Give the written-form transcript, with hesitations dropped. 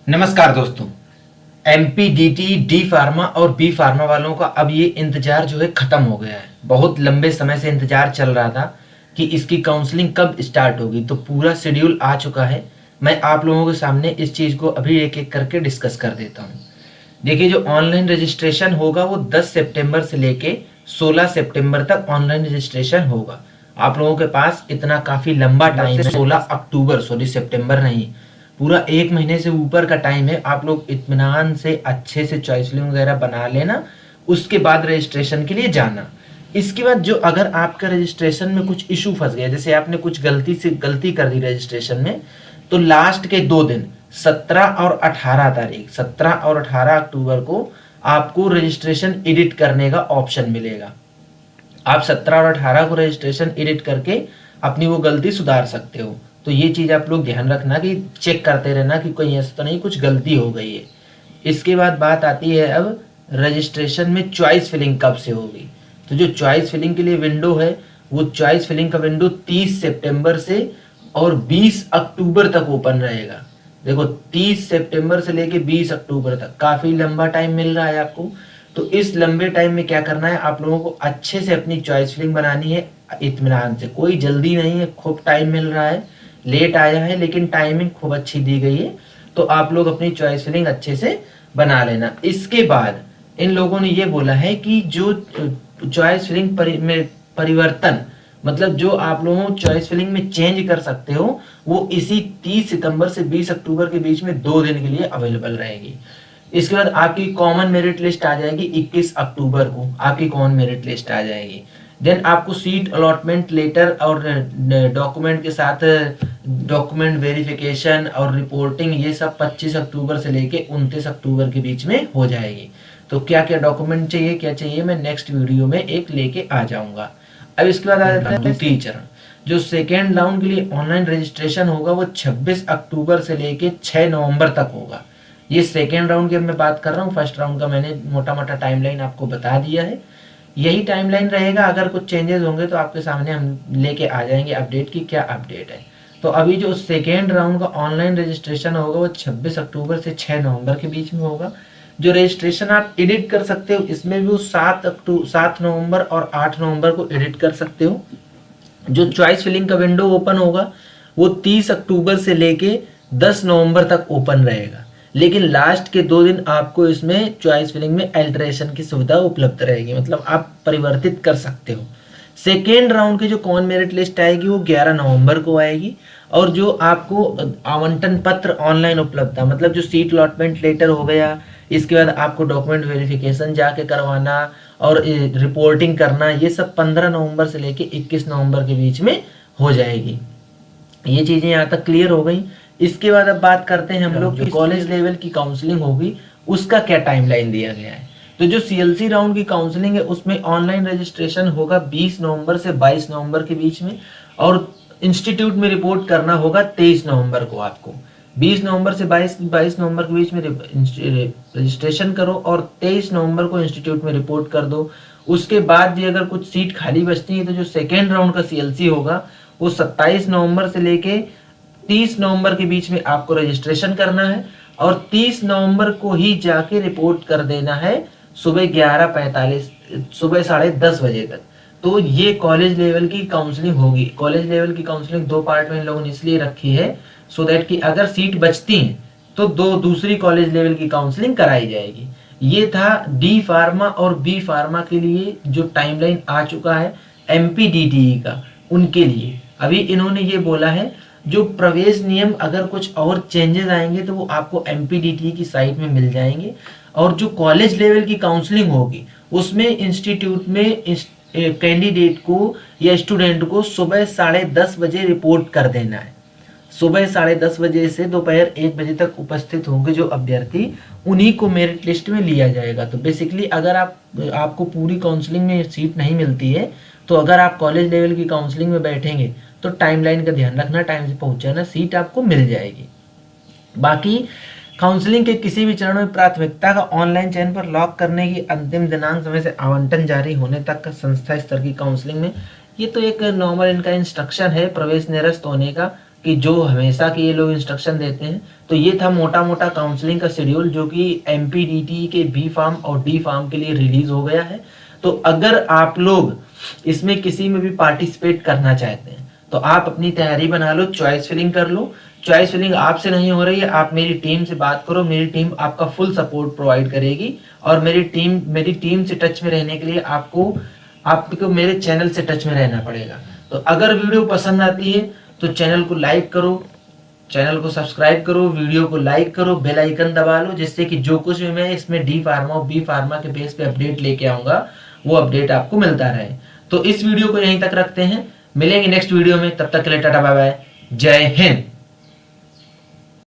नमस्कार दोस्तों। एमपीडीटी D pharma और बी फार्मा वालों का अब ये इंतजार जो है खत्म हो गया है। बहुत लंबे समय से इंतजार चल रहा था कि इसकी काउंसलिंग कब स्टार्ट होगी, तो पूरा शेड्यूल आ चुका है। मैं आप लोगों के सामने इस चीज़ को अभी एक एक करके डिस्कस कर देता हूँ। देखिए, जो ऑनलाइन रजिस्ट्रेशन होगा वो 10 सितंबर से लेके 16 सितंबर तक ऑनलाइन रजिस्ट्रेशन होगा। आप लोगों के पास इतना काफ़ी लंबा टाइम है। 16 अक्टूबर, सॉरी सितंबर नहीं, पूरा एक महीने से ऊपर का टाइम है। आप लोग इत्मीनान से अच्छे से चॉइस फिलिंग वगैरह बना लेना, उसके बाद रजिस्ट्रेशन के लिए जाना। इसके बाद जो अगर आपका रजिस्ट्रेशन में कुछ इशू फंस गया, जैसे आपने कुछ गलती कर दी रजिस्ट्रेशन में, तो लास्ट के 2 दिन 17 और 18 तारीख 17 और 18 अक्टूबर को आपको रजिस्ट्रेशन एडिट करने का ऑप्शन मिलेगा। आप 17 और 18 को रजिस्ट्रेशन एडिट करके अपनी वो गलती सुधार सकते हो। तो ये चीज़ आप लोग ध्यान रखना कि चेक करते रहना कि कोई ऐसा तो नहीं कुछ गलती हो गई है। इसके बाद बात आती है अब रजिस्ट्रेशन में चॉइस फिलिंग कब से होगी। तो जो चॉइस फिलिंग के लिए विंडो है, वो चॉइस फिलिंग का विंडो 30 सितंबर से और 20 अक्टूबर तक ओपन रहेगा। देखो, 30 सितंबर से लेके 20 अक्टूबर तक काफ़ी लंबा टाइम मिल रहा है आपको। तो इस लंबे टाइम में क्या करना है, आप लोगों को अच्छे से अपनी चॉइस फिलिंग बनानी है इत्मीनान से। कोई जल्दी नहीं है, खूब टाइम मिल रहा है, लेट आया है लेकिन टाइमिंग खूब अच्छी दी गई है। तो आप लोग अपनी चॉइस फिलिंग अच्छे से बना लेना। इसके बाद इन लोगों ने ये बोला है कि जो चॉइस फिलिंग में परिवर्तन, मतलब जो आप लोगों चॉइस फिलिंग में चेंज कर सकते हो, वो इसी 30 सितंबर से 20 अक्टूबर के बीच में 2 दिन के लिए अवेलेबल रहेगी। इसके बाद आपकी कॉमन मेरिट लिस्ट आ जाएगी 21 अक्टूबर को, आपकी कॉमन मेरिट लिस्ट आ जाएगी। देन आपको सीट अलॉटमेंट लेटर और डॉक्यूमेंट के साथ डॉक्यूमेंट वेरिफिकेशन और रिपोर्टिंग, ये सब 25 अक्टूबर से लेके 29 अक्टूबर के बीच में हो जाएगी। तो क्या क्या डॉक्यूमेंट चाहिए, क्या चाहिए, मैं नेक्स्ट वीडियो में एक लेके आ जाऊंगा। अब इसके बाद आ जाता है दूसरी चरण। जो सेकेंड राउंड के लिए ऑनलाइन रजिस्ट्रेशन होगा वो 26 अक्टूबर से लेके 6 नवंबर तक होगा। ये सेकेंड राउंड की मैं बात कर रहा हूँ। फर्स्ट राउंड का मैंने मोटा मोटा टाइमलाइन आपको बता दिया है। यही टाइमलाइन रहेगा। अगर कुछ चेंजेस होंगे तो आपके सामने हम लेके आ जाएंगे अपडेट की क्या अपडेट है। तो अभी जो सेकेंड राउंड का ऑनलाइन रजिस्ट्रेशन होगा वो 26 अक्टूबर से 6 नवंबर के बीच में होगा। जो रजिस्ट्रेशन आप एडिट कर सकते हो, इसमें भी वो 7 नवंबर और 8 नवंबर को एडिट कर सकते हो। जो चॉइस फिलिंग का विंडो ओपन होगा वो 30 अक्टूबर से लेके 10 नवंबर तक ओपन रहेगा। लेकिन लास्ट के 2 दिन आपको इसमें चॉइस फिलिंग में अल्टरेशन की सुविधा उपलब्ध रहेगी, मतलब आप परिवर्तित कर सकते हो। सेकेंड राउंड की जो कॉमन मेरिट लिस्ट आएगी वो 11 नवंबर को आएगी। और जो आपको आवंटन पत्र ऑनलाइन उपलब्ध है, मतलब जो सीट अलॉटमेंट लेटर हो गया, इसके बाद आपको डॉक्यूमेंट वेरिफिकेशन जाके करवाना और रिपोर्टिंग करना, ये सब 15 नवंबर से लेके 21 नवंबर के बीच में हो जाएगी। ये चीज़ें यहाँ तक क्लियर हो गई। इसके बाद अब बात करते हैं हम लोग जो कॉलेज लेवल की काउंसलिंग होगी उसका क्या टाइमलाइन दिया गया है। तो जो सीएलसी राउंड की काउंसलिंग है उसमें ऑनलाइन रजिस्ट्रेशन होगा 20 नवंबर से 22 नवंबर के बीच में, और इंस्टीट्यूट में रिपोर्ट करना होगा 23 नवंबर को। आपको 20 नवंबर से 22 नवंबर के बीच में रजिस्ट्रेशन करो और 23 नवंबर को इंस्टीट्यूट में रिपोर्ट कर दो। उसके बाद भी अगर कुछ सीट खाली बचती है तो जो सेकेंड राउंड का सीएलसी होगा वो 27 नवंबर से लेके 30 नवंबर के बीच में आपको रजिस्ट्रेशन करना है, और 30 नवंबर को ही जाके रिपोर्ट कर देना है सुबह 11:45, सुबह 10:30 बजे तक। तो ये कॉलेज लेवल की काउंसलिंग होगी। कॉलेज लेवल की काउंसलिंग 2 पार्ट में इन लोगों ने इसलिए रखी है सो दैट कि अगर सीट बचती है तो दूसरी कॉलेज लेवल की काउंसलिंग कराई जाएगी। ये था डी फार्मा और बी फार्मा के लिए जो टाइमलाइन आ चुका है एमपीडीटीई का, उनके लिए। अभी इन्होंने ये बोला है जो प्रवेश नियम अगर कुछ और चेंजेस आएंगे तो वो आपको एमपीडीटी की साइट में मिल जाएंगे। और जो कॉलेज लेवल की काउंसलिंग होगी उसमें इंस्टीट्यूट में कैंडिडेट को या स्टूडेंट को सुबह 10:30 बजे रिपोर्ट कर देना है। सुबह 10:30 बजे से दोपहर 1 बजे तक उपस्थित होंगे जो अभ्यर्थी, उन्हीं को मेरिट लिस्ट में लिया जाएगा। तो बेसिकली अगर आपको पूरी काउंसलिंग में सीट नहीं मिलती है तो अगर आप कॉलेज लेवल की काउंसलिंग में बैठेंगे तो टाइमलाइन का ध्यान रखना, टाइम से पहुंच जाना, सीट आपको मिल जाएगी। बाकी काउंसलिंग के किसी भी चरण में प्राथमिकता का ऑनलाइन चयन पर लॉक करने की अंतिम दिनांक समय से आवंटन जारी होने तक का संस्था स्तर की काउंसलिंग में, ये तो एक नॉर्मल इनका इंस्ट्रक्शन है प्रवेश निरस्त होने का। कि जो हमेशा के ये लोग इंस्ट्रक्शन देते हैं। तो ये था मोटा मोटा काउंसलिंग का शेड्यूल जो कि एमपीडीटी के बी फार्म और डी फार्म के लिए रिलीज हो गया है। तो अगर आप लोग इसमें किसी में भी पार्टिसिपेट करना चाहते हैं तो आप अपनी तैयारी बना लो, चॉइस फिलिंग कर लो। चॉइस फिलिंग आपसे नहीं हो रही है, आप मेरी टीम से बात करो, मेरी टीम आपका फुल सपोर्ट प्रोवाइड करेगी। और मेरी टीम से टच में रहने के लिए आपको मेरे चैनल से टच में रहना पड़ेगा। तो अगर वीडियो पसंद आती है तो चैनल को लाइक करो, चैनल को सब्सक्राइब करो, वीडियो को लाइक करो, बेल आइकन दबा लो, जिससे कि जो कुछ भी मैं इसमें डी फार्मा और बी फार्मा के बेस पे अपडेट लेके आऊंगा वो अपडेट आपको मिलता रहे। तो इस वीडियो को यहीं तक रखते हैं, मिलेंगे नेक्स्ट वीडियो में, तब तक के लिए टाटा बाय बाय, जय हिंद।